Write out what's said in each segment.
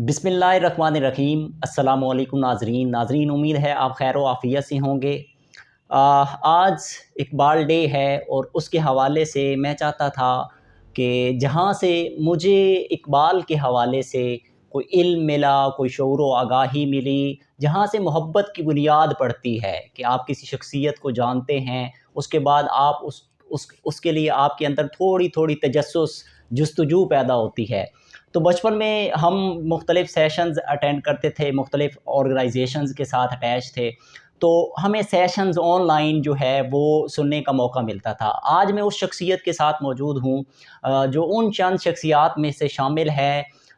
बिस्मिल्लाहिर्रहमानिर्रहीम। अस्सलामुअलैकुम नाज़रीन, उम्मीद है आप खैर व आफ़ियत से होंगे। आज इकबाल डे है और उसके हवाले से मैं चाहता था कि जहाँ से मुझे इकबाल के हवाले से कोई इल्म मिला, कोई शऊर व आगाही मिली, जहाँ से मोहब्बत की बुनियाद पड़ती है कि आप किसी शख्सियत को जानते हैं, उसके बाद आप उसके लिए आपके अंदर थोड़ी-थोड़ी तजस्सुस, जुस्तजू पैदा होती है। तो बचपन में हम मुख्तलिफ़ सेशंस अटेंड करते थे, मुख्तलिफ़ ऑर्गनाइज़ेशंस के साथ अटैच थे, तो हमें सेशंस ऑनलाइन जो है वो सुनने का मौका मिलता था। आज मैं उस शख्सियत के साथ मौजूद हूँ जो उन चंद शख्सियात में से शामिल है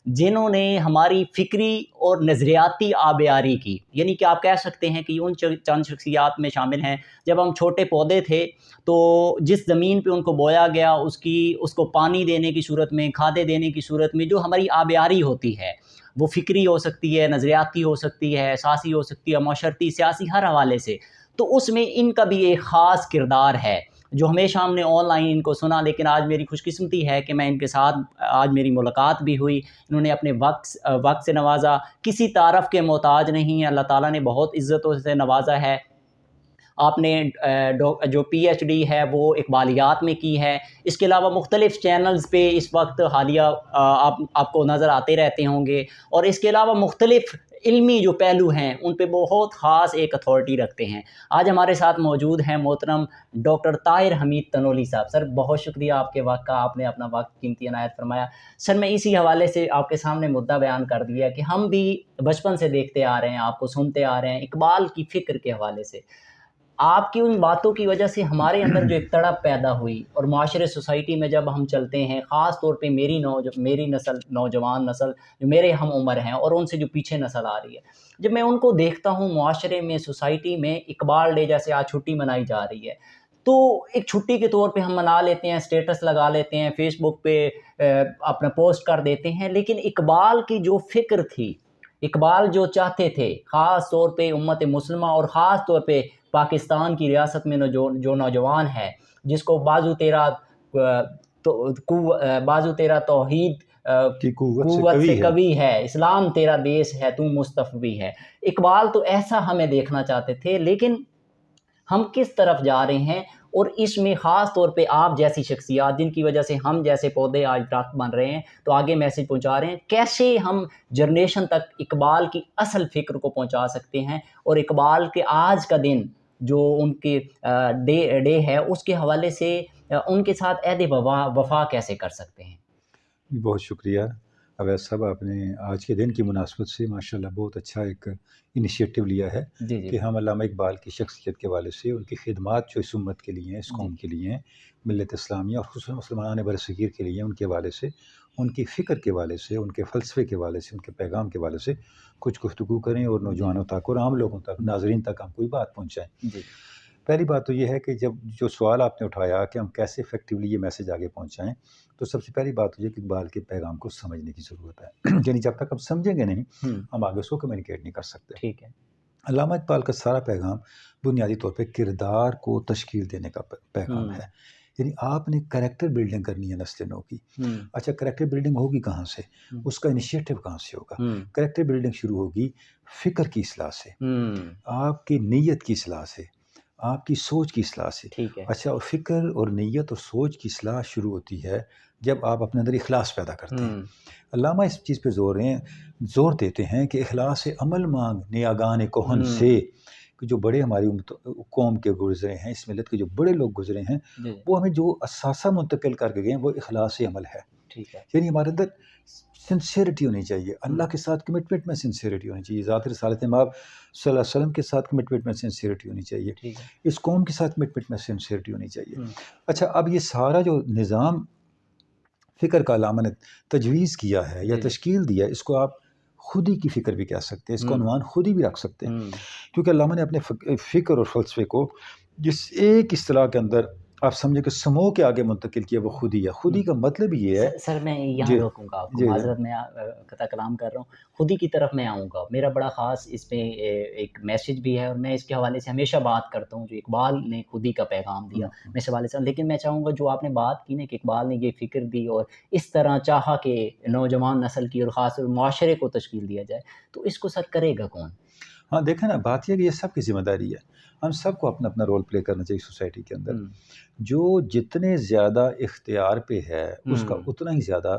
जिन्होंने हमारी फ़िक्री और नज़रियाती आबियारी की। यानी कि आप कह सकते हैं कि उन चंद शख्सियात में शामिल हैं, जब हम छोटे पौधे थे तो जिस ज़मीन पे उनको बोया गया उसको पानी देने की सूरत में, खादें देने की सूरत में जो हमारी आबियारी होती है, वो फ़िक्री हो सकती है, नज़रियाती हो सकती है, एहसासी हो सकती है, माशरती, सियासी, हर हवाले से। तो उसमें इनका भी एक ख़ास किरदार है, जो हमेशा हमने ऑनलाइन इनको सुना, लेकिन आज मेरी खुशकिस्मती है कि मैं इनके साथ आज मेरी मुलाकात भी हुई। इन्होंने अपने वक़्त से नवाज़ा, किसी तारफ़ के मोहताज नहीं है, अल्लाह ताला ने बहुत इज़्ज़तों से नवाज़ा है। आपने जो पीएचडी है वो इकबालियात में की है। इसके अलावा मुख्तलिफ़ चैनल्स पे इस वक्त हालिया आपको नज़र आते रहते होंगे, और इसके अलावा मुख्तलिफ़ इल्मी जो पहलू हैं उन पे बहुत ख़ास एक अथॉरिटी रखते हैं। आज हमारे साथ मौजूद हैं मोहतरम डॉक्टर ताहिर हमीद तनोली साहब। सर, बहुत शुक्रिया आपके वक्त का, आपने अपना वक्त कीमती इनायत फरमाया। सर, मैं इसी हवाले से आपके सामने मुद्दा बयान कर दिया कि हम भी बचपन से देखते आ रहे हैं, आपको सुनते आ रहे हैं इकबाल की फ़िक्र के हवाले से। आपकी उन बातों की वजह से हमारे अंदर जो एक तड़प पैदा हुई, और माशरे सोसाइटी में जब हम चलते हैं, ख़ास तौर पे मेरी नस्ल, नौजवान नस्ल जो मेरे हम उम्र हैं और उनसे जो पीछे नस्ल आ रही है, जब मैं उनको देखता हूँ माशरे में, सोसाइटी में, इकबाल डे जैसे आज छुट्टी मनाई जा रही है, तो एक छुट्टी के तौर पे हम मना लेते हैं, स्टेटस लगा लेते हैं, फ़ेसबुक पे अपना पोस्ट कर देते हैं। लेकिन इकबाल की जो फ़िक्र थी, इकबाल जो चाहते थे, ख़ास तौर पे उम्मत मुस्लिमा और ख़ास तौर पे पाकिस्तान की रियासत में जो नौजवान है, जिसको बाज़ु तेरा तौहीद की कुव्वत से कवी है, इस्लाम तेरा देश है, तू मुस्तफ़वी है। इकबाल तो ऐसा हमें देखना चाहते थे, लेकिन हम किस तरफ जा रहे हैं, और इसमें ख़ास तौर पे आप जैसी शख्सियात जिनकी वजह से हम जैसे पौधे आज दरख्त बन रहे हैं, तो आगे मैसेज पहुंचा रहे हैं, कैसे हम जनरेशन तक इकबाल की असल फ़िक्र को पहुंचा सकते हैं, और इकबाल के आज का दिन जो उनके डे है उसके हवाले से उनके साथ अहद वफ़ा कैसे कर सकते हैं? बहुत शुक्रिया अवैस साहब, आपने आज के दिन की मुनासबत से माशाल्लाह बहुत अच्छा एक इनिशिएटिव लिया है जी, जी। कि हम अल्लामा इकबाल की शख्सियत के हवाले से, उनकी खिदमात जो इस उम्मत के लिए हैं, इस जी। कौम के लिए हैं, मिल्लत इस्लामिया और खुसूसन मुसलमान बरसगीर के लिए, उनके हवाले से, उनकी फ़िक्र के हवाले से, उनके फ़लसफ़े के हवाले से, उनके पैगाम के हवाले से कुछ गुफ्तगू करें और नौजवानों तक और आम लोगों तक, नाज़रीन तक हम कोई बात पहुँचाएँ। जी। पहली बात तो ये है कि जब जो सवाल आपने उठाया कि हम कैसे इफ़ेक्टिवली ये मैसेज आगे पहुँचाएँ, तो सबसे पहली बात तो ये कि इकबाल के पैगाम को समझने की ज़रूरत है। यानी जब तक हम समझेंगे नहीं, हम आगे उसको कम्युनिकेट नहीं कर सकते। ठीक है। अल्लामा इकबाल का सारा पैगाम बुनियादी तौर पे किरदार को तश्कील देने का पैगाम है। यानी आपने कैरेक्टर बिल्डिंग करनी है नस्ल नौ की। अच्छा, कैरेक्टर बिल्डिंग होगी कहाँ से? उसका इनिशिएटिव कहाँ से होगा? कैरेक्टर बिल्डिंग शुरू होगी फ़िक्र की इस्लाह से, आपकी नीयत की इस्लाह से, आपकी सोच की इस्लाह से। ठीक है। अच्छा, और फ़िक्र और नीयत और सोच की इस्लाह शुरू होती है जब आप अपने अंदर इखलास पैदा करते हैं। अल्लामा इस चीज़ पे ज़ोर देते हैं कि इखलास अमल मांग नियागान कोहन से, कि जो बड़े हमारी कौम के गुज़रे हैं, इस मिलत के जो बड़े लोग गुज़रे हैं, वो हमें जो असासा मुंतकिल करके गए हैं, वो इखलास अमल है। ठीक है। यानी हमारे अंदर सिंसियरिटी होनी चाहिए, अल्लाह के साथ कमिटमेंट में सिंसियरिटी होनी चाहिए, ज़ात रिसालत माब सल्लल्लाहु अलैहि वसल्लम के साथ कमिटमेंट में सिंसियरिटी होनी चाहिए, इस कौम के साथ कमिटमेंट में सिंसियरिटी होनी चाहिए। अच्छा, अब ये सारा जो निज़ाम फ़िक्र का अल्लामा ने तजवीज़ किया है या तश्कील दिया है, इसको आप खुदी की फ़िक्र भी कह सकते हैं, इसको उन्वान खुदी भी रख सकते हैं, क्योंकि अल्लामा ने अपने फ़िक्र और फ़लसफ़े को जिस एक इस्तिलाह के अंदर आप समझे कि समूह के आगे मुंतकिल किया वो खुदी है। खुदी का मतलब ये है। सर मैं यहाँ जी रोकूँगा आपको, जी माज़रत मैं कता कलाम कर रहा हूँ। खुदी की तरफ मैं आऊँगा। मेरा बड़ा ख़ास इसमें एक मैसेज भी है और मैं इसके हवाले से हमेशा बात करता हूँ, जो इकबाल ने खुदी का पैगाम दिया, मैं इस हवाले से। लेकिन मैं चाहूँगा जो आपने बात की ना कि इकबाल ने ये फ़िक्र दी और इस तरह चाहा कि नौजवान नस्ल की और ख़ासतौर मुआशरे को तश्कील दिया जाए, तो इसको सर करेगा कौन? हाँ, देखें ना, बात ये है कि ये सबकी ज़िम्मेदारी है। हम सबको अपना-अपना रोल प्ले करना चाहिए सोसाइटी के अंदर। जो जितने ज़्यादा इख्तियार पे है, उसका उतना ही ज़्यादा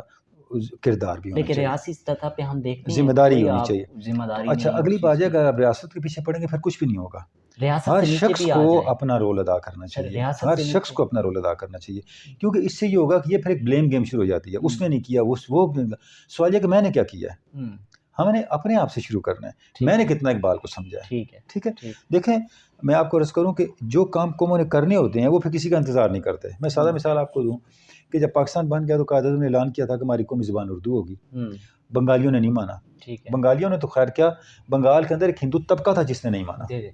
किरदार भी होना लेकिन चाहिए। रियासी सतह पे हम देखते हैं ज़िम्मेदारी कोई होनी आप चाहिए। तो ज़िम्मेदारी अच्छा, नहीं अगली उस बात चीज़ है, की। अगर आप रियासत के पीछे पड़ेंगे फिर कुछ भी नहीं होगा। रियासत हर से नीचे शख्स भी आ को जाएँ। अपना रोल अदा करना सर चाहिए। रियासत हर से शख्स नीचे। को अपना रोल अदा करना चाहिए। क्योंकि इससे ये होगा कि ये फिर एक ब्लेम गेम शुरू हो जाती है। उसने नहीं किया, वो सवाल ये है कि मैंने क्या किया है? हमने अपने आप से शुरू करना है। मैंने कितना इकबाल को समझा है? ठीक है। ठीक है? देखें, मैं आपको अर्ज़ करूँ कि जो काम कौमों ने करने होते हैं, वो फिर किसी का इंतज़ार नहीं करते। मैं सादा मिसाल आपको दूँ कि जब पाकिस्तान बन गया तो कायदे-आज़म ने ऐलान किया था कि हमारी कौमी ज़ुबान उर्दू होगी। बंगालियों ने नहीं माना। ठीक है। बंगालियों ने तो खैर क्या, बंगाल के अंदर एक हिंदू तबका था जिसने नहीं माना। जी, जी।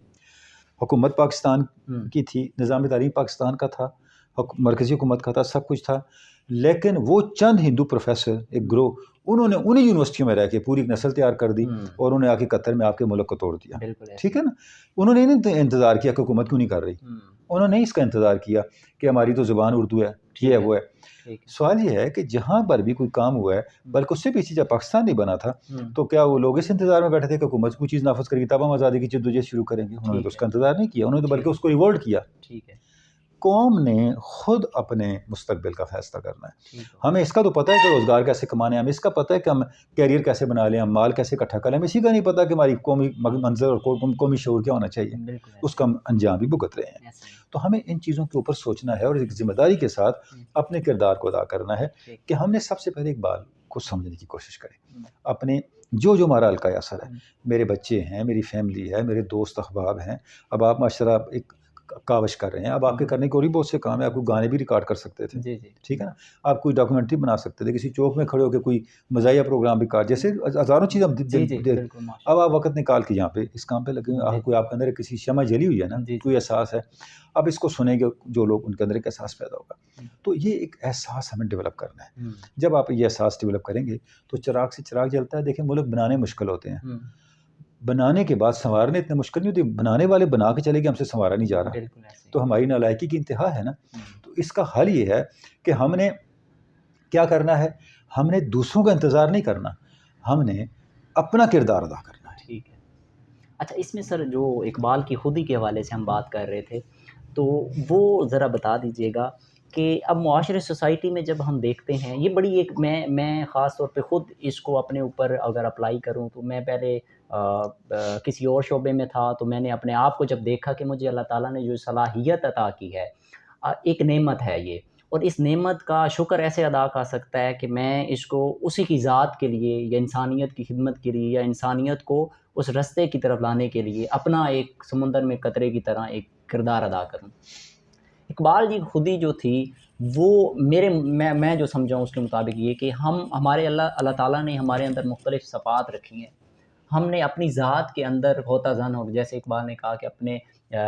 हुकूमत पाकिस्तान की थी, निज़ाम तालीम पाकिस्तान का था, मरकज़ी हुकूमत का था, सब कुछ था। लेकिन वो चंद हिंदू प्रोफेसर, एक ग्रोह, उन्होंने उन्हीं यूनिवर्सिटियों में रह के पूरी एक नस्ल तैयार कर दी और उन्होंने आके कतर में आपके मुल्क को तोड़ दिया। ठीक है ना? उन्होंने नहीं इंतज़ार किया कि हुकूमत क्यों नहीं कर रही। उन्होंने नहीं इसका इंतज़ार किया कि हमारी तो ज़ुबान उर्दू है, ये है, वो है। सवाल ये है कि जहाँ पर भी कोई काम हुआ है, बल्कि उससे पीछे जब पाकिस्तान नहीं बना था, तो क्या वो लोग इस इंतज़ार में बैठे थे कि हुकूमत कोई चीज़ नाफिज़ करेगी तब हम आज़ादी की जद्दोजहद शुरू करेंगे? उन्होंने तो उसका इंतज़ार नहीं किया, उन्होंने तो बल्कि उसको रिवोल्ट किया। ठीक है। कौम ने खुद अपने मुस्तकबिल का फैसला करना है। हमें इसका तो पता है कि रोज़गार कैसे कमाने हैं, हमें इसका पता है कि हम कैरियर कैसे बना लें, हम माल कैसे इकट्ठा करें। हमें इसी का नहीं पता कि हमारी कौमी मंज़र और कौमी शऊर क्या होना चाहिए। उसका हम अंजाम भी भुगत रहे हैं। तो हमें इन चीज़ों के ऊपर सोचना है और एक ज़िम्मेदारी के साथ अपने किरदार को अदा करना है कि हमने सबसे पहले इकबाल को समझने की कोशिश करें। अपने जो हमारा हल्का असर है, मेरे बच्चे हैं, मेरी फैमिली है, मेरे दोस्त अहबाब हैं। अब आप माशाल्लाह एक कावश कर रहे हैं, अब आपके करने के और भी बहुत से काम है। आप कोई गाने भी रिकॉर्ड कर सकते थे। जी, जी। ठीक है ना? आप कोई डॉक्यूमेंट्री बना सकते थे, किसी चौक में खड़े होकर कोई मज़ाहिया प्रोग्राम रिकॉर्ड, जैसे हज़ारों चीज़ हम अब आप वक़्त निकाल के यहाँ पे इस काम पे लगे हुए हैं। कोई आपके अंदर किसी शम्मा जली हुई है ना, कोई एहसास है। अब इसको सुनेंगे जो लोग, उनके अंदर एक एहसास पैदा होगा। तो ये एक एहसास हमें डेवलप करना है। जब आप ये एहसास डेवलप करेंगे तो चिराग से चिराग जलता है। देखिए, मुल्क बनाने मुश्किल होते हैं, बनाने के बाद संवारने इतने मुश्किल नहीं होती। बनाने वाले बना के चले गए, हमसे संवारा नहीं जा रहा, तो हमारी नालायकी की इंतहा है ना। तो इसका हल ये है कि हमने क्या करना है, हमने दूसरों का इंतज़ार नहीं करना, हमने अपना किरदार अदा करना है। ठीक है। अच्छा, इसमें सर जो इकबाल की खुदी के हवाले से हम बात कर रहे थे, तो वो ज़रा बता दीजिएगा कि अब मुआशरे सोसाइटी में जब हम देखते हैं, ये बड़ी एक मैं ख़ास तौर पे ख़ुद इसको अपने ऊपर अगर अप्लाई करूँ तो मैं पहले किसी और शोबे में था, तो मैंने अपने आप को जब देखा कि मुझे अल्लाह ताला ने जो सलाहियत अता की है, एक नेमत है ये, और इस नेमत का शुक्र ऐसे अदा कर सकता है कि मैं इसको उसी की ज़ात के लिए या इंसानियत की खिदमत के लिए या इंसानियत को उस रास्ते की तरफ लाने के लिए अपना एक समुंदर में कतरे की तरह एक किरदार अदा करूँ। इकबाल की खुदी जो थी वो मैं जो समझा हूँ उसके मुताबिक ये कि हमारे अल्लाह ताला ने हमारे अंदर मुख्तलिफ़ सिफ़ात रखी हैं। हमने अपनी ज़ात के अंदर होता ज़न हो, जैसे इकबाल ने कहा कि अपने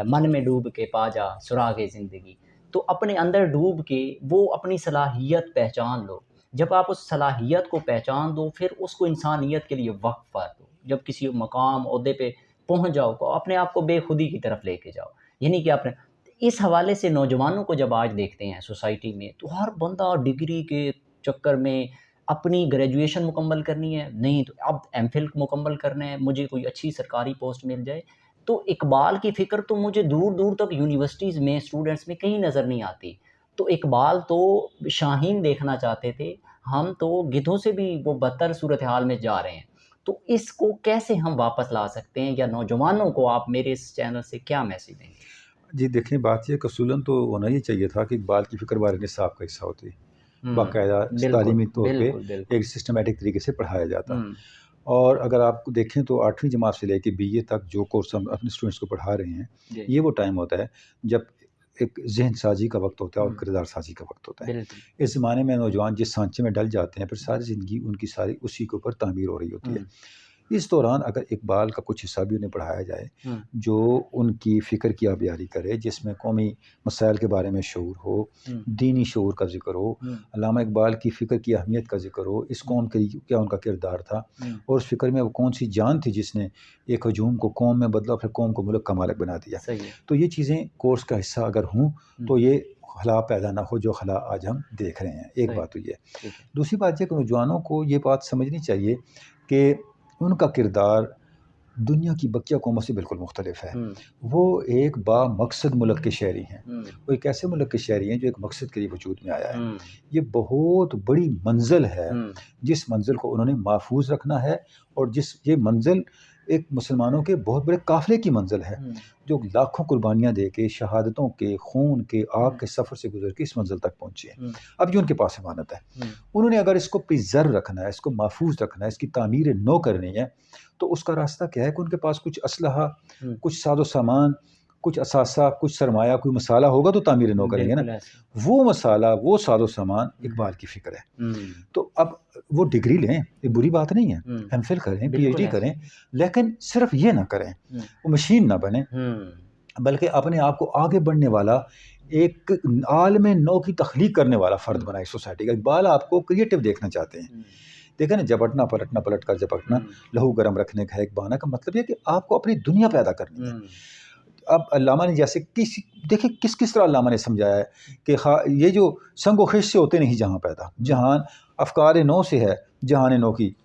मन में डूब के पा जा सुराग़े ज़िंदगी। तो अपने अंदर डूब के वो अपनी सलाहियत पहचान लो। जब आप उस सलाहियत को पहचान दो, फिर उसको इंसानियत के लिए वक़्फ़ कर दो। जब किसी मकाम ओहदे पे पहुँच जाओ तो अपने आप को बेखुदी की तरफ लेके जाओ। यानी कि आपने इस हवाले से नौजवानों को जब आज देखते हैं सोसाइटी में, तो हर बंदा डिग्री के चक्कर में अपनी ग्रेजुएशन मुकम्मल करनी है, नहीं तो अब एमफिल मुकम्मल करना है, मुझे कोई अच्छी सरकारी पोस्ट मिल जाए। तो इकबाल की फ़िक्र तो मुझे दूर-दूर तक यूनिवर्सिटीज़ में स्टूडेंट्स में कहीं नज़र नहीं आती। तो इकबाल तो शाहीन देखना चाहते थे, हम तो गिद्धों से भी वो बदतर सूरत हाल में जा रहे हैं। तो इसको कैसे हम वापस ला सकते हैं, या नौजवानों को आप मेरे इस चैनल से क्या मैसेज देंगे? जी, देखिए, बात ये कसूलन तो होना ही चाहिए था कि इकबाल की फ़िक्र बार निसाब का हिस्सा होती। बाकायदा तालीमी तौर पे एक सिस्टमैटिक तरीके से पढ़ाया जाता। और अगर आप देखें तो 8वीं जमात से लेके बीए तक जो कोर्स हम अपने स्टूडेंट्स को पढ़ा रहे हैं, ये वो टाइम होता है जब एक ज़हन साजी का वक़्त होता है और किरदार साजी का वक़्त होता है। इस ज़माने में नौजवान जिस सांचे में डल जाते हैं, फिर सारी ज़िंदगी उनकी सारी उसी के ऊपर तामीर हो रही होती है। इस दौरान अगर इकबाल का कुछ हिस्सा भी उन्हें पढ़ाया जाए जो उनकी फ़िक्र की आबियारी करे, जिसमें कौमी मसाइल के बारे में शऊर हो, दीनी शऊर का जिक्र हो, अल्लामा इकबाल की फ़िक्र की अहमियत का जिक्र हो, इस कौम के लिए क्या उनका किरदार था और उस फ़िक्र में वो कौन सी जान थी जिसने एक हजूम को कौम में बदला, फिर कौम को मुल्क का मालिक बना दिया। तो ये चीज़ें कोर्स का हिस्सा अगर हों तो ये खला पैदा ना हो जो खला आज हम देख रहे हैं। एक बात तो ये। दूसरी बात यह कि नौजवानों को ये बात समझनी चाहिए कि उनका किरदार दुनिया की बकिया कौमों से बिल्कुल मुख्तलिफ है। वो एक बामकसद मुल्क के शहरी हैं। वो एक ऐसे मुल्क के शहरी हैं जो एक मकसद के लिए वजूद में आया है। ये बहुत बड़ी मंजिल है जिस मंजिल को उन्होंने महफूज रखना है और ये मंजिल एक मुसलमानों के बहुत बड़े काफ़िले की मंजिल है जो लाखों कुर्बानियाँ दे के, शहादतों के, खून के, आग के सफ़र से गुजर के इस मंजिल तक पहुँचे हैं। अब जो उनके पास अमानत है, उन्होंने अगर इसको प्रिजर्व रखना है, इसको महफूज रखना है, इसकी तामीर नौ करनी है, तो उसका रास्ता क्या है कि उनके पास कुछ असलहा, कुछ साजो सामान, कुछ असासा, कुछ सरमाया, कोई मसाला होगा तो तामीर नौ करेंगे ना। वो मसाला, वो साजो सामान इकबाल की फ़िक्र है। तो अब वो डिग्री लें, ये बुरी बात नहीं है, एमफिल करें, पीएचडी करें, लेकिन सिर्फ ये ना करें, वो मशीन ना बने, बल्कि अपने आप को आगे बढ़ने वाला एक आलम नौ की तख्लीक करने वाला फ़र्द बनाए सोसाइटी का। इकबाल आपको क्रिएटिव देखना चाहते हैं। देखें ना, झपटना पलटना, पलट कर झपटना, लहू गर्म रखने का एक बहाना का मतलब ये कि आपको अपनी दुनिया पैदा करनी है। अब अल्लामा ने जैसे देखिए किस किस तरह अल्लामा ने समझाया है कि ये जो संगो खिश से होते नहीं जहाँ पैदा, जहान अफ़कार नौ से है, जहान नौ की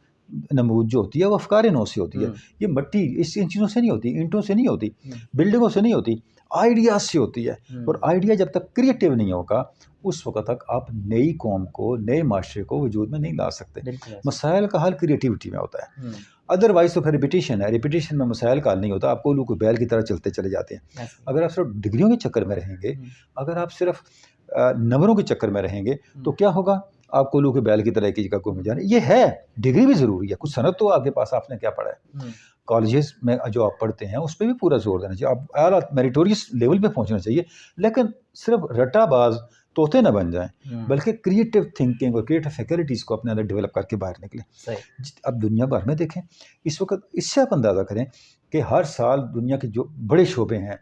नमूद जो होती है वो अफ़कार नौ से होती है। ये मट्टी इन चीज़ों से नहीं होती, ईंटों से नहीं होती, बिल्डिंगों से नहीं होती, आइडियाज़ से होती है। और आइडिया जब तक क्रिएटिव नहीं होगा उस वक्त तक आप नई कौम को, नए माशरे को वजूद में नहीं ला सकते। मसाइल का हल क्रिएटिविटी में होता है, अदरवाइज तो फिर रिपीटिशन है, रिपीटिशन में मसाइल का हल नहीं होता। आपको लोग बैल की तरह चलते चले जाते हैं। अगर आप सिर्फ डिग्रियों के चक्कर में रहेंगे, अगर आप सिर्फ नंबरों के चक्कर में रहेंगे तो क्या होगा, आपको लोग बैल की तरह की जगह को मिल जाने। ये है, डिग्री भी ज़रूरी है, कुछ सनद तो आपके पास, आपने क्या पढ़ा है, कॉलेजेस में जो आप पढ़ते हैं उस पर भी पूरा जोर देना चाहिए, आप आला मेरिटोरियस लेवल पे पहुंचना चाहिए, लेकिन सिर्फ रटाबाज तोते ना बन जाएं, बल्कि क्रिएटिव थिंकिंग और क्रिएटिव फैकल्टीज़ को अपने अंदर डेवलप करके बाहर निकलें। अब दुनिया भर में देखें इस वक्त, इससे आप अंदाज़ा करें कि हर साल दुनिया के जो बड़े शोबे हैं,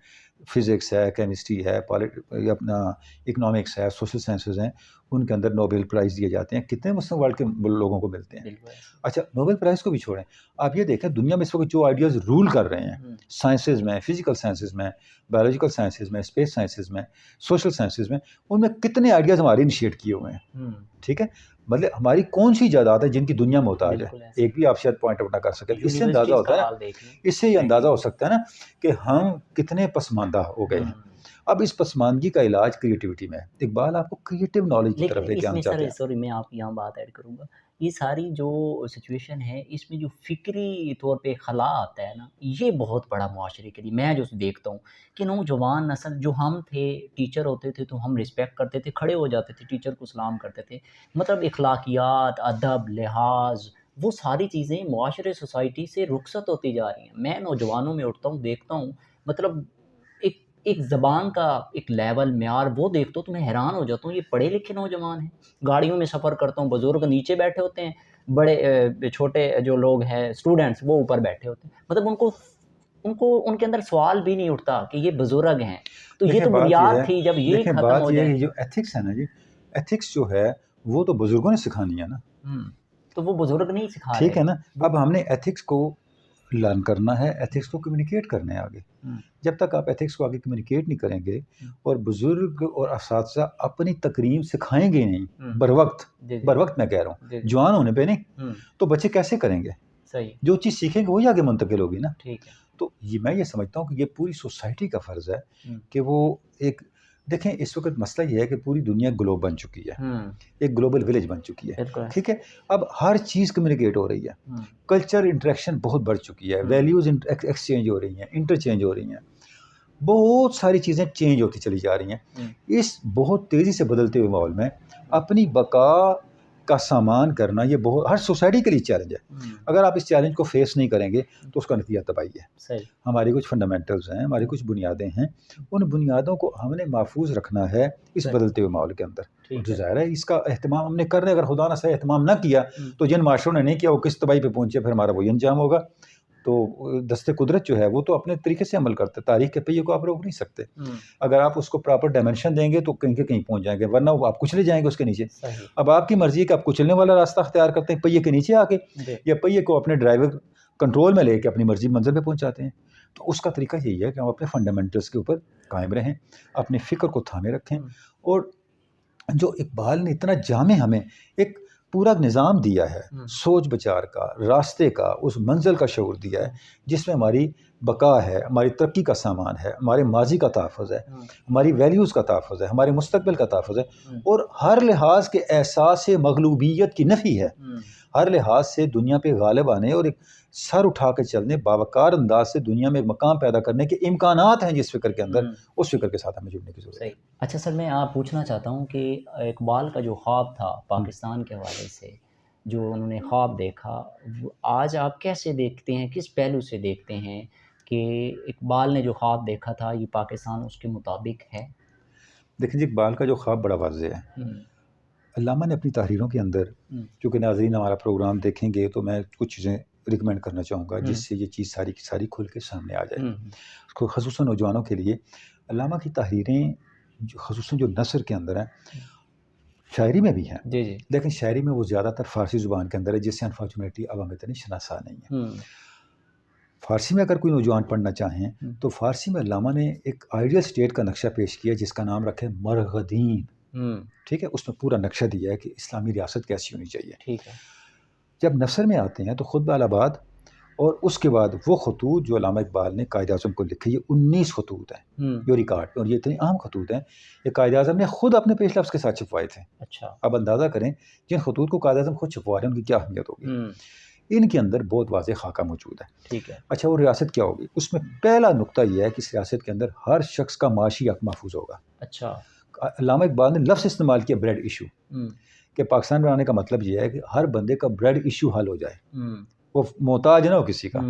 फिज़िक्स है, केमिस्ट्री है, अपना इकनॉमिक्स है, सोशल साइंसेज हैं, उनके अंदर नोबेल प्राइज़ दिए जाते हैं। कितने मुस्लिम वर्ल्ड के लोगों को मिलते हैं। अच्छा, नोबेल प्राइज़ को भी छोड़ें, आप ये देखें दुनिया में इस वक्त जो आइडियाज़ रूल कर रहे हैं साइंसेज में, फिजिकल साइंसेज में, बायोलॉजिकल साइंसेज में, स्पेस साइंसेज में, सोशल साइंसेज में, उनमें कितने आइडियाज़ हमारे इनिशिएट किए हुए हैं। ठीक है, मतलब हमारी कौन सी इजादात है जिनकी दुनिया मोहताज है, एक भी आप शायद पॉइंट आउट ना कर सकें। इससे अंदाज़ा होता है ना, इससे ये अंदाज़ा हो सकता है ना कि हम कितने पसमानदा हो गए हैं। अब इस पसमानदगी का इलाज क्रिएटिविटी में है। इकबाल आपको क्रिएटिव नॉलेज की तरफ लेके आना चाहते हैं। सॉरी, मैं आप यहाँ बात ऐड करूँगा, ये सारी जो सिचुएशन है इसमें जो फ़िक्री तौर पे खला आता है ना, ये बहुत बड़ा मुआशरे के लिए मैं जो देखता हूँ कि नौजवान नस्ल, जो हम थे, टीचर होते थे तो हम रिस्पेक्ट करते थे, खड़े हो जाते थे, टीचर को सलाम करते थे, मतलब इखलाकियात, अदब, लिहाज, वो सारी चीज़ें मुआशरे सोसाइटी से रुखसत होती जा रही हैं। मैं नौजवानों में उठता हूँ, देखता हूँ, मतलब एक ज़बान का एक लेवल, म्यार वो देखता हूँ तो मैं हैरान हो जाता हूँ, ये पढ़े लिखे नौजवान हैं। गाड़ियों में सफ़र करता हूँ, बुज़ुर्ग नीचे बैठे होते हैं, बड़े छोटे जो लोग हैं स्टूडेंट्स वो ऊपर बैठे होते हैं। मतलब उनको उनके अंदर सवाल भी नहीं उठता कि ये बुज़ुर्ग हैं। तो ये तो बुनियाद थी, जब ये खत्म हो जाए। जो एथिक्स है ना जी, एथिक्स जो है वो तो बुज़ुर्गों ने सिखानी है ना। तो वो बुज़ुर्ग नहीं सिखा रहे। ठीक है ना, अब हमने एथिक्स को लर्न करना है, एथिक्स को कम्युनिकेट करना है आगे। जब तक आप एथिक्स को आगे कम्युनिकेट नहीं करेंगे और बुजुर्ग और असातिज़ा अपनी तकरीम सिखाएंगे नहीं बर वक्त मैं कह रहा हूँ, जवान होने पे नहीं, तो बच्चे कैसे करेंगे? सही, जो चीज़ सीखेंगे वही आगे मुंतकिल होगी ना। ठीक है। तो मैं ये समझता हूँ कि ये पूरी सोसाइटी का फ़र्ज़ है कि वो एक, देखें इस वक्त मसला ये है कि पूरी दुनिया ग्लोब बन चुकी है, एक ग्लोबल विलेज बन चुकी है। ठीक है, अब हर चीज़ कम्युनिकेट हो रही है, कल्चर इंटरेक्शन बहुत बढ़ चुकी है, वैल्यूज़ एक्सचेंज हो रही हैं, इंटरचेंज हो रही हैं, बहुत सारी चीज़ें चेंज होती चली जा रही हैं। इस बहुत तेज़ी से बदलते हुए माहौल में अपनी बका का सामान करना ये बहुत हर सोसाइटी के लिए चैलेंज है। अगर आप इस चैलेंज को फेस नहीं करेंगे तो उसका नतीजा तबाही है। सही। हमारी कुछ फंडामेंटल्स हैं, हमारी कुछ बुनियादें हैं, उन बुनियादों को हमने महफूज रखना है इस बदलते हुए माहौल के अंदर। जो ज़ाहिर है इसका एहतमाम हमने करने, अगर खुदा न सही एहतमाम ना किया तो जिन माशरों ने नहीं किया वो किस तबाही पे पहुँचे, फिर हमारा वही अंजाम होगा। तो दस्ते कुदरत जो है वो तो अपने तरीके से अमल करते हैं, तारीख के पहिए को आप रोक नहीं सकते। अगर आप उसको प्रॉपर डायमेंशन देंगे तो कहीं के कहीं पहुंच जाएंगे, वरना आप कुचले जाएंगे उसके नीचे। अब आपकी मर्जी है कि आप कुचलने वाला रास्ता अख्तियार करते हैं पहिए के नीचे आके, या पहिए को अपने ड्राइवर कंट्रोल में लेके अपनी मर्जी मंजिल पे पहुंचाते हैं। तो उसका तरीका यही है कि हम अपने फंडामेंटल्स के ऊपर कायम रहें, अपनी फ़िक्र को थामे रखें। और जो इकबाल ने इतना जामे हमें एक पूरा निज़ाम दिया है, सोच विचार का, रास्ते का, उस मंजिल का शऊर दिया है जिसमें हमारी बका है, हमारी तरक्की का सामान है, हमारे माजी का तहफ़्फ़ुज़ है, हमारी वैल्यूज़ का तहफ़्फ़ुज़ है, हमारे मुस्तक़बिल का तहफ़्फ़ुज़ है, और हर लिहाज के एहसास मग़लूबियत की नफ़ी है। हर लिहाज से दुनिया पे गालिब आने और एक सर उठा के चलने, बावकार अंदाज से दुनिया में एक मकाम पैदा करने के इम्कानात हैं जिस फ़िक्र के अंदर, उस फ़िक्र के साथ हमें जुड़ने की ज़रूरत है। अच्छा सर, मैं आप पूछना चाहता हूँ कि इकबाल का जो ख्वाब था पाकिस्तान के हवाले से, जो उन्होंने ख्वाब देखा, वो आज आप कैसे देखते हैं, किस पहलू से देखते हैं कि इकबाल ने जो ख्वाब देखा था ये पाकिस्तान उसके मुताबिक है? देखिए जी, इकबाल का जो ख्वाब बड़ा वाज़ेह है। अल्लामा ने अपनी तहरीरों के अंदर, चूँकि नाज़रीन हमारा प्रोग्राम देखेंगे तो मैं कुछ चीज़ें रिकमेंड करना चाहूँगा जिससे ये चीज़ सारी की सारी खुल के सामने आ जाए। ख़ुसूसन नौजवानों के लिए अल्लामा की तहरीरें जो ख़ुसूसन जो नस्र के अंदर हैं, शायरी में भी हैं, लेकिन शायरी में वो ज़्यादातर फ़ारसी ज़ुबान के अंदर है, जिससे अनफॉर्चुनेटली अवाम इतनी शनासा नहीं है। फ़ारसी में अगर कोई नौजवान पढ़ना चाहें तो फ़ारसी में अल्लामा ने एक आइडियल स्टेट का नक्शा पेश किया जिसका नाम रखे मरगदीन। ठीक है, उसमें पूरा नक्शा दिया है कि इस्लामी रियासत कैसी होनी चाहिए। ठीक है। जब नसर में आते हैं तो खुतबा अल-आबाद और उसके बाद वो खतूत जो अल्लामा इकबाल ने कायद-ए-आज़म को लिखे, ये 19 खतूत हैं जो रिकॉर्ड, और ये इतने अहम खतूत हैं, ये कायद-ए-आज़म ने खुद अपने पेश लफ्ज़ के साथ छपवाए थे। अच्छा। अब अंदाज़ा करें जिन खतूत को कायद-ए-आज़म खुद छपवा रहे हैं उनकी क्या अहमियत होगी। इनके अंदर बहुत वाज़ेह खाका मौजूद है। ठीक है। अच्छा, वो रियासत क्या होगी? उसमें पहला नुक्ता ये है कि इस रियासत के अंदर हर शख्स का माशी हक महफूज होगा। अच्छा। अल्लामा इकबाल ने लफ्ज़ इस्तेमाल किया ब्रेड इशू, कि पाकिस्तान बनाने का मतलब ये है कि हर बंदे का ब्रेड इशू हल हो जाए, वो मोहताज ना हो किसी का।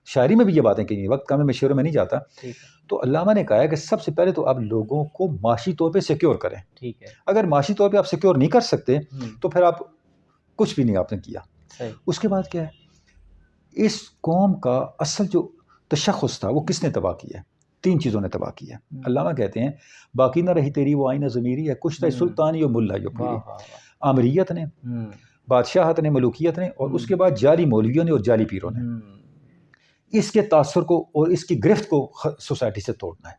शायरी में भी ये बातें कही, वक्त कम में शेरों में नहीं जाता। तो अल्लामा ने कहा है कि सबसे पहले तो आप लोगों को माशी तौर पे सिक्योर करें। ठीक है। अगर माशी तौर पे आप सिक्योर नहीं कर सकते तो फिर आप कुछ भी नहीं आपने किया। उसके बाद क्या है, इस कौम का असल जो तशख़्ख़ुस था वो किसने तबाह किया है? 3 चीज़ों ने तबाह किया। अल्लामा कहते हैं बाकी ना रही तेरी वो आईना ज़मीरी है, कुछ सुल्तानी यो मुल्ला यो पीरी। आमरीयत ने, बादशाहत ने, मलूकियत ने, और उसके बाद जाली मौलवियों ने और जाली पीरों ने इसके तासुर को और इसकी गिरफ्त को सोसाइटी से तोड़ना है,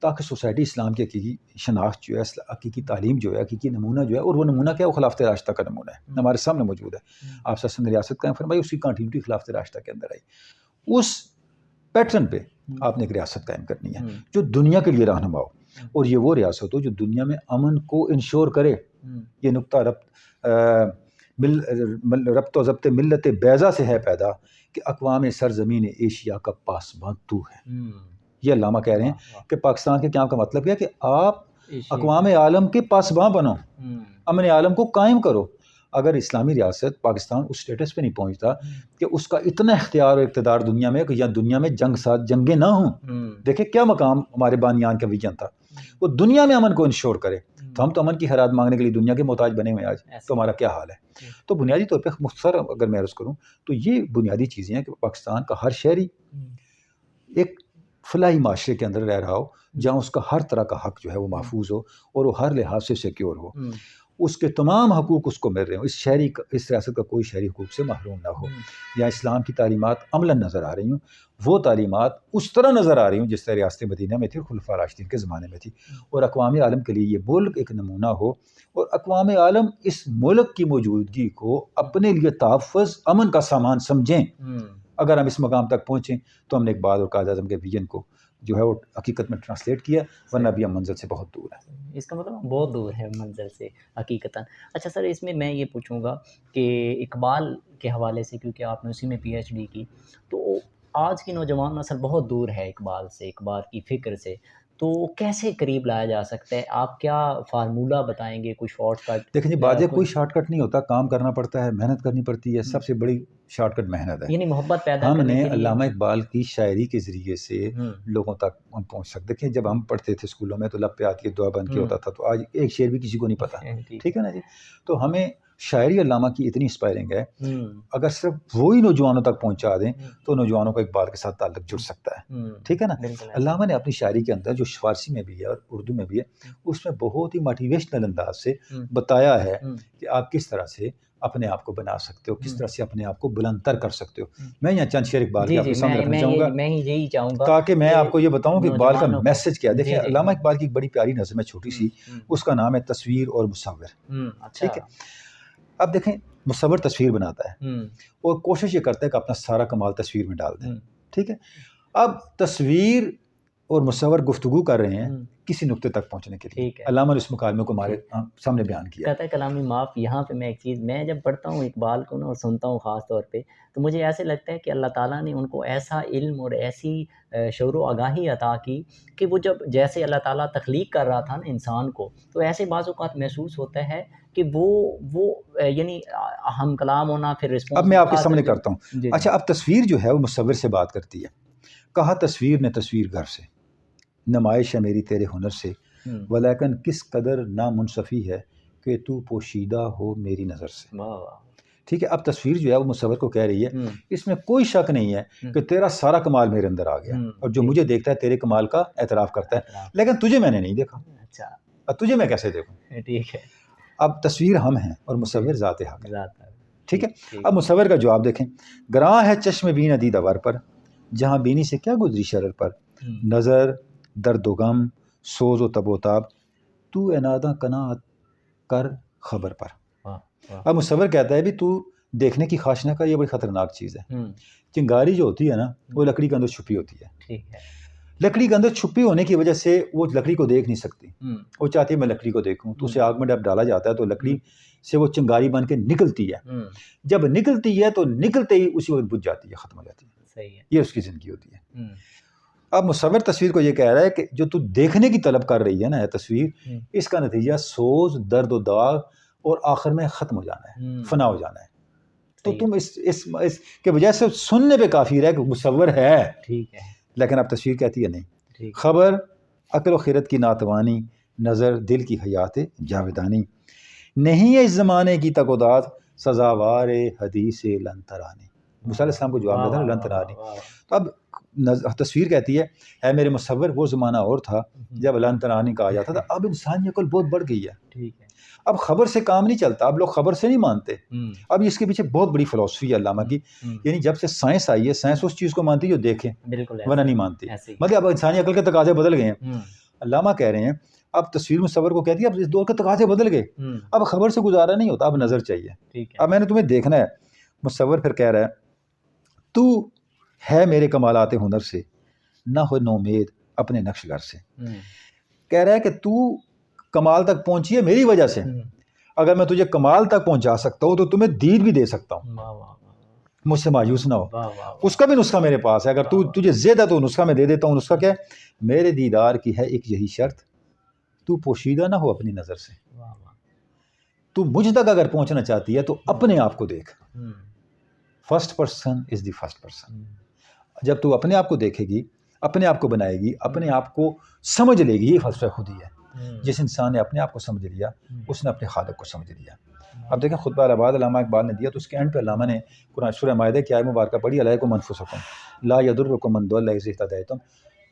ताकि सोसाइटी इस्लाम की हकीकी शनाख्त जो है, हकीकी तालीम जो है, हकीकी नमूना जो है, और वो नमूना क्या है, वो खिलाफत रास्ता का नमूना है, हमारे सामने मौजूद है। आप ससन रियासत कायम फरमाई, उसकी कंटिन्यूटी खिलाफत रास्ता के अंदर आई। उस पैटर्न पे आपने एक रियासत कायम करनी है जो दुनिया के लिए रहनुमा हो, और ये वो रियासत हो जो दुनिया में अमन को इंश्योर करे। ये नुक्ता रब्त व ज़ब्त मिल्लत बैज़ा से है पैदा कि अक़वाम सरज़मीन एशिया का पासबान तू है। ये अल्लामा कह रहे हैं कि पाकिस्तान के क़याम का मतलब क्या है कि आप अक़वाम आलम के पासबान बनो, अमन आलम को कायम करो। अगर इस्लामी रियासत पाकिस्तान उस स्टेटस पे नहीं पहुंचता कि उसका इतना इख्तियार और इक़्तिदार दुनिया में कि या दुनिया में जंगें ना हों। देखिए क्या मकाम हमारे बानियान का विजन था, वो दुनिया में अमन को इंश्योर करे। तो हम तो अमन की खैरात मांगने के लिए दुनिया के मोहताज बने हुए आज, तो हमारा क्या हाल है। तो बुनियादी तौर पर मुख्तसर अगर मैं अर्ज़ करूँ तो ये बुनियादी चीज़ें हैं कि पाकिस्तान का हर शहरी एक फलाही माशरे के अंदर रह रहा हो जहाँ उसका हर तरह का हक जो है वो महफूज हो और वो हर लिहाज से सिक्योर हो, उसके तमाम हकूक़ उसको मिल रहे हो। इस रियासत का कोई शहरी हकूक़ से महरूम ना हो, या इस्लाम की तालीमात अमलन नज़र आ रही हूँ, वो तालीमात उस तरह नज़र आ रही हूँ जिस तरह रियासत मदीना में थी और खुलफा राशिदीन के ज़माने में थी, और अक़वाम आलम के लिए ये मुल्क एक नमूना हो, और अक़वाम आलम इस मुल्क की मौजूदगी को अपने लिए तहफ़्फ़ुज़ अमन का सामान समझें। अगर हम इस मकाम तक पहुँचें तो हमने इकबाल और कायद-ए-आज़म के विजन को जो है वो हकीकत में ट्रांसलेट किया, वरना अभी हम मंज़िल से बहुत दूर है। इसका मतलब बहुत दूर है मंज़िल से हकीकतन। अच्छा सर, इसमें मैं ये पूछूँगा कि इकबाल के हवाले से, क्योंकि आपने उसी में पीएचडी की, तो आज की नौजवान नस्ल बहुत दूर है इकबाल से, इकबाल की फ़िक्र से। तो कैसे करीब लाया जा सकता है? आप क्या फ़ार्मूला बताएँगे, कोई शॉर्टकट देखें जी, या बात है, कोई कोई शॉर्टकट नहीं होता, काम करना पड़ता है, मेहनत करनी पड़ती है, हुँ, सबसे बड़ी शॉर्टकट मेहनत है। यानी मोहब्बत पैदा करने हमने के लिए अल्लामा इकबाल की शायरी के ज़रिए से हुँ, लोगों तक हम पहुँच सकते। देखिए, जब हम पढ़ते थे स्कूलों में तो लब पे आती है दुआ बन के हुँ, होता था, तो आज एक शेर भी किसी को नहीं पता, ठीक ठीक है। है ना जी? तो हमें शायरी अल्लामा की इतनी इंस्पायरिंग है, हुँ, अगर सिर्फ वो ही नौजवानों तक पहुँचा दें, हुँ, तो नौजवानों का इकबाल के साथ ताल्लुक जुड़ सकता है। ठीक है ना? बिल्कुल ऐसा अल्लामा ने अपनी शायरी के अंदर जो फ़ारसी में भी है और उर्दू में भी है, हुँ, उसमें बहुत ही मोटिवेशनल अंदाज़ से हुँ, बताया है हुँ, कि आप किस तरह से अपने आप को बना सकते हो, किस हुँ, तरह से अपने आप को बुलंदतर कर सकते हो। हुँ। मैं यहाँ चंद शेर इकबाल के जी, जी, आपके सामने रखना मैं चाहूँगा, यही चाहूँगा ताकि मैं कि आपको ये बताऊँ कि इकबाल का नौजवानों को मैसेज क्या है। देखिए, जी, जी, अल्लामा इकबाल की एक बड़ी प्यारी नज़्म है छोटी-सी, उसका नाम है तस्वीर और मुसव्विर, अच्छा। ठीक है? अब देखें, मुसव्विर तस्वीर बनाता है हुँ, और कोशिश ये करता है कि अपना सारा कमाल तस्वीर में डाल दे, हुँ, ठीक है? अब तस्वीर और मुसव्विर गुफ्तगू कर रहे हैं हुँ, किसी नुक्ते तक पहुँचने के लिए। ठीक है। अल्लामा ने इस मुकालमे को हमारे ठीक। सामने बयान किया है। कहता है कलामी माफ़ यहाँ पे मैं एक चीज़ मैं जब पढ़ता हूँ इकबाल को ना और सुनता हूँ ख़ास तौर पे, तो मुझे ऐसे लगता है कि अल्लाह ताला ने उनको ऐसा इल्म और ऐसी शऊर व आगाही अता की कि वो जब जैसे अल्लाह ताला तख्लीक कर रहा था ना इंसान को, तो ऐसे बाज़ औक़ात महसूस होता है कि वो यानी हम कलाम होना फिर अब मैं रिस्पॉन्सिबल आपके ख़ासकर सामने जब करता हूँ। जी, जी। अच्छा, अब तस्वीर जो है वो मुसव्विर से बात करती है। कहा तस्वीर ने तस्वीर घर से, नुमाइश है मेरी तेरे हुनर से, हुँ, वलेकिन किस कदर नामुनसफ़ी है कि तू पोशीदा हो मेरी नज़र से। वाह, वाह! ठीक है, अब तस्वीर जो है वो मुसव्विर को कह रही है, हुँ, इसमें कोई शक नहीं है हुँ, कि तेरा सारा कमाल मेरे अंदर आ गया और जो ठीक मुझे देखता है तेरे कमाल का एतराफ़ करता है, एतराफ़ लेकिन तुझे मैंने नहीं देखा। अच्छा, अब तुझे मैं कैसे देखूँ? ठीक है। अब तस्वीर हम हैं और जी, मुसव्विर ज़ात हक़ है। ज़ात ठीक ठीक, है? ठीक। अब मुसव्विर का जवाब देखें, ग्रां है चश्म बीन दीदा वर पर, जहाँ बीनी से क्या गुज़री शरर पर, हुँ, नज़र दर्द व गम सोज़ व तब व ताब, तू ए नादा कनाअत कर खबर पर। वाह, वाह! अब मुसव्विर कहता है भी तू देखने की ख़्वाहिश ना कर, ये बड़ी ख़तरनाक चीज़ है। हुँ, चिंगारी जो होती है ना, हुँ, वो लकड़ी के अंदर छुपी होती है। ठीक है। लकड़ी के अंदर छुपी होने की वजह से वो लकड़ी को देख नहीं सकती। हुँ, वो चाहती है मैं लकड़ी को देखूँ, तो हुँ, उसे आग में जब डाला जाता है तो लकड़ी हुँ, से वो चिंगारी बन के निकलती है। हुँ, जब निकलती है तो निकलते ही उसी वक़्त बुझ जाती है, ख़त्म हो जाती है। सही है। ये उसकी ज़िंदगी होती है। हुँ, अब मुसव्विर तस्वीर को ये कह रहा है कि जो तू देखने की तलब कर रही है ना ये तस्वीर, हुँ, इसका नतीजा सोज़, दर्द और दाग और आखिर में ख़त्म हो जाना है, हुँ, फ़ना हो जाना है। तो सही है। तुम इसके बजाय सिर्फ सुनने पे काफ़ी है कि मुसव्विर है, ठीक है, लेकिन अब तस्वीर कहती है नहीं। ठीक। खबर अक्ल व खिरत की नातवानी, नज़र दिल की हयात जावेदानी, नहीं है इस ज़माने की तकोदात, सज़ावार हदीस लंतरानी। मूसा अलैहिस्सलाम को जवाब वाह, देता है वाह, ना वाह, वाह, लंतरानी। वाह! तो अब तस्वीर कहती है मेरे मुसव्विर वो ज़माना और था हुँ, जब लंतरानी कहा जाता था, अब इंसानी अकल बहुत बढ़ गई है। ठीक है। अब खबर से काम नहीं चलता, अब लोग खबर से नहीं मानते। हुँ, अब इसके पीछे बहुत बड़ी फ़िलॉसफ़ी है अल्लामा हुँ, की, हुँ, यानी जब से साइंस आई है, साइंस उस चीज़ को मानती है जो देखे, बिल्कुल वरना ऐसे नहीं ही, मानती। ऐसे ही। मतलब अब इंसानी अकल के तकाज़े बदल गए हैं। हुँ, अल्लामा कह रहे हैं, अब तस्वीर मुसव्विर को कहती है अब इस दौर के तकाज़े बदल गए, हुँ, अब खबर से गुज़ारा नहीं होता, अब नज़र चाहिए। ठीक है। अब मैंने तुम्हें देखना है। मुसव्विर फिर कह रहा है, तू है मेरे कमालात हुनर से, ना हो नोमेद अपने नक्शगर से। हुँ, कह रहा है कि तू कमाल तक पहुँची है मेरी वजह से। हुँ, अगर मैं तुझे कमाल तक पहुँचा सकता हूँ, तो तुम्हें दीद भी दे सकता हूँ। वाह, वाह, वाह! मुझसे मायूस ना हो। वाह, वाह, वाह! उसका भी नुस्खा मेरे पास है, अगर वाह, वाह! तुझे ज़िद है तो नुस्खा मैं दे देता हूँ। नुस्खा क्या है? मेरे दीदार की है एक यही शर्त, तू पोशीदा ना हो अपनी नज़र से। वाह, वाह! तू मुझ तक अगर पहुँचना चाहती है तो अपने आप को देख। हुँ, first person is the first person. हुँ, जब तू अपने आप को देखेगी, अपने आप को बनाएगी, अपने आप को समझ लेगी, ये फ़लसफ़ा खुद ही है। हुँ, जिस इंसान ने अपने आप को समझ लिया, हुँ, उसने अपने खालिक को समझ लिया। अब देखें खुतबा अल-आबाद अल्लामा इकबाल ने दिया, तो उसके एंड पे अल्लामा ने कुरान सूरह माइदा की आयत मुबारका पढ़ी, अलैकुम अनफुसकुम ला यदुर्रुकुम मन दल्ला इज़ा इह्तदैतुम,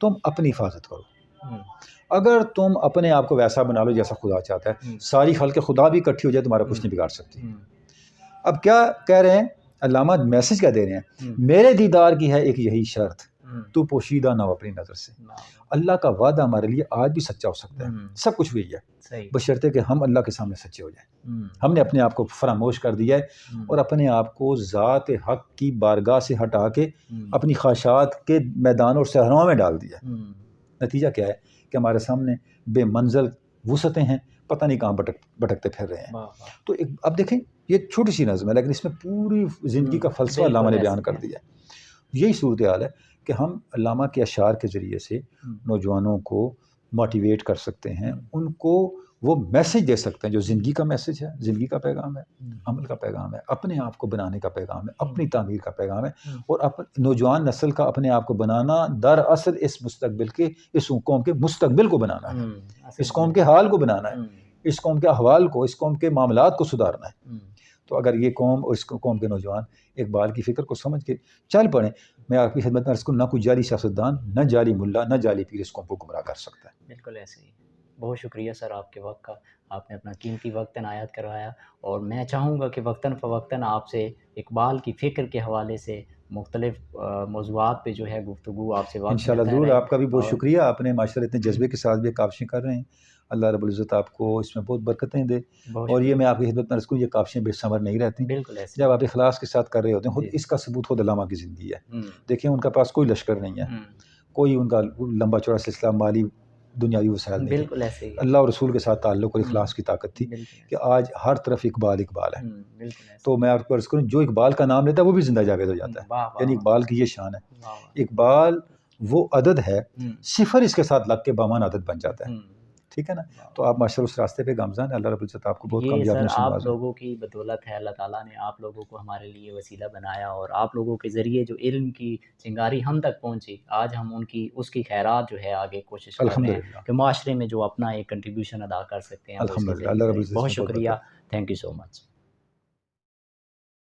तुम अपनी हिफाजत करो। हुँ, अगर तुम अपने आप को वैसा बना लो जैसा खुदा चाहता है, हुँ, सारी खल्क़ खुदा भी इकट्ठी हो जाए तुम्हारा कुछ हुँ, नहीं बिगाड़ सकती। हुँ, अब क्या कह रहे हैं अल्लामा, मैसेज क्या दे रहे हैं? हुँ, मेरे दीदार की है एक यही शर्त, हुँ, तू पोशीदा ना हो अपनी नज़र से। वाह, वाह! अल्लाह का वादा हमारे लिए आज भी सच्चा हो सकता है, हुँ, सब कुछ वही है, सही। बशर्ते कि हम अल्लाह के सामने सच्चे हो जाएं। हुँ, हमने अपने आप को फरामोश कर दिया है हुँ, और अपने आप को ज़ात हक़ की बारगाह से हटा के हुँ, अपनी ख्वाहिशात के मैदान और सहराओं में डाल दिया। हुँ, नतीजा क्या है कि हमारे सामने बेमंज़िल वुसअतें हैं, पता नहीं कहाँ भटकते फिर रहे हैं। वाह, वाह! तो एक अब देखें, ये छोटी सी नज़्म है, लेकिन इसमें पूरी ज़िंदगी का फ़लसफ़ा अल्लामा ने बिल्कुल बयान ऐसे कर ही है। दिया है। यही सूरत हाल है कि हम अल्लामा के अशार के ज़रिए से हुँ, नौजवानों को मोटिवेट कर सकते हैं, उनको वो मैसेज दे सकते हैं जो ज़िंदगी का मैसेज है, ज़िंदगी का पैगाम है, अमल का पैगाम है, अपने आप को बनाने का पैगाम है, अपनी तामीर का पैगाम है, और नौजवान नस्ल का अपने आप को बनाना दरअसल इस मुस्तकबिल के, इस कौम के मुस्तकबिल को बनाना है, इस कौम के हाल को बनाना है, इस कौम के अहवाल को, इस कौम के मामलात को सुधारना है। तो अगर ये कौम और इस कौम के नौजवान इकबाल की फ़िक्र को समझ के चल पड़ें, मैं आपकी खिदमत में इसको ना कोई जाली सियासतदान, न जाली मुल्ला, न जाली पीर इस कौम को गुमराह कर सकता है। बिल्कुल ऐसे ही। बहुत शुक्रिया सर आपके वक्त का, आपने अपना कीमती वक्त इनायत करवाया, और मैं चाहूँगा कि वक्तन फ़वक्तन आपसे इकबाल की फ़िक्र के हवाले से मुख्तलिफ़ मौज़ूआत पे जो है गुफ्तगू आपसे वक्त इंशाअल्लाह मिलता ज़रूर। रहे। आपका भी बहुत और शुक्रिया, आपने माशाअल्लाह इतने जज्बे के साथ भी काविशें कर रहे हैं। अल्लाह रब्बुल इज़्ज़त आपको इसमें बहुत बरकतें दे। बहुत और ये शुक्रिया। मैं आपकी खिदमत में अर्ज़ करूँ, ये काविशें बेसमर नहीं रहती। बिल्कुल ऐसे। जब आप इखलास के साथ कर रहे होते हैं, खुद जी। इसका सबूत खुद अल्लामा की ज़िंदगी है। हुँ, देखिए उनका पास कोई लश्कर नहीं है, कोई उनका लंबा चौड़ा सिलसिला माली दुनियावी वसाइल नहीं थे। बिल्कुल ऐसे ही है। अल्लाह और रसूल के साथ ताल्लुक़ और इखलास की ताकत थी बिल्कुल कि ऐसे। आज हर तरफ इकबाल इकबाल है। बिल्कुल ऐसे। तो मैं आपको अर्ज़ करूँ, जो इकबाल का नाम लेता है वो भी ज़िंदा जावेद हो जाता है। वाह, वाह, यानी वाह! इकबाल की ये शान है। वाह, वाह! इकबाल वो अदद है, हुँ, सिफ़र इसके साथ लग के बामान अदद बन जाता है। हुँ। ठीक है ना? वाह! तो आप माशाअल्लाह उस रास्ते पे गामज़ान हैं। अल्लाह रब्बुल इज़्ज़त आपको बहुत ये कामयाबियों सर से आप नवाज़े। लोगों की बदौलत है, अल्लाह ताला ने आप लोगों को हमारे लिए वसीला बनाया, और आप लोगों के ज़रिए जो इल्म की चिंगारी हम तक पहुँची, आज हम उनकी उसकी खैरात जो है आगे कोशिश कर रहे हैं अल्हम्दुलिल्लाह, कि माशरे में जो अपना एक कंट्रीब्यूशन अदा कर सकते हैं वो इसके अल्हम्दुलिल्लाह। ज़रिए अल्लाह करें। रब्बुल इज़्ज़त बहुत इसमें बहुत शुक्रिया। बरकत। Thank you so much.